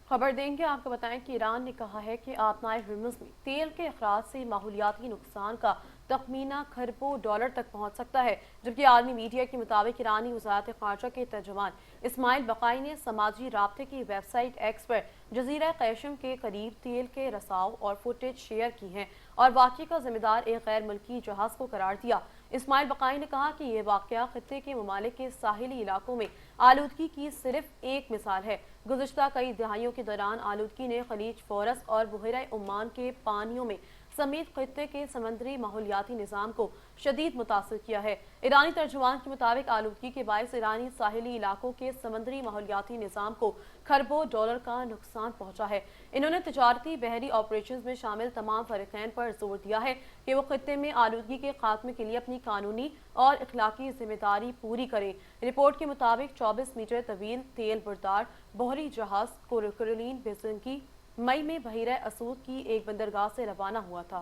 खबर देंगे। आपको बताएं कि ईरान ने कहा है कि आबनाए हर्मुज में तेल के अखराज से माहौलियाती नुकसान का तखमीना खरबों डॉलर तक पहुंच सकता है, जबकि आलमी मीडिया के मुताबिक ईरानी वजारत खारजा के तर्जुमान इस्माइल बकाई ने समाजी राब्ते की वेबसाइट एक्स पर जजीरा कैशम के करीब तेल के रसाव और फुटेज शेयर की हैं और वाक़े का जिम्मेदार एक गैर मुल्की जहाज को करार दिया। इस्माइल बकाई ने कहा कि यह वाक़या खित्ते के ममालिक के साहिली इलाकों में आलूदगी की सिर्फ एक मिसाल है। गुज़िश्ता कई दहाइयों के दौरान आलूदगी ने खलीज फ़ोरस और बहरा ओमान के पानियों में समेत खित्ते के समंदरी माहौलियाती निज़ाम को शदीद मुतासर किया है। ईरानी तर्जुमान के मुताबिक आलूदगी के बायस ईरानी साहिली इलाकों के समंदरी माहौलियाती निज़ाम को खरबों डॉलर का नुकसान पहुंचा है। इन्होंने तजारती बहरी ऑपरेशन में शामिल तमाम फरीकैन पर जोर दिया है कि वो खित्ते में आलूदगी के खात्मे के लिए अपनी कानूनी और इखलाकी जिम्मेदारी पूरी करें। रिपोर्ट के मुताबिक 24 मीटर तवील तेल बरदार बहरी जहाज कैरोलिन बेजन की मई में बहिरा असूद की एक बंदरगाह से रवाना हुआ था।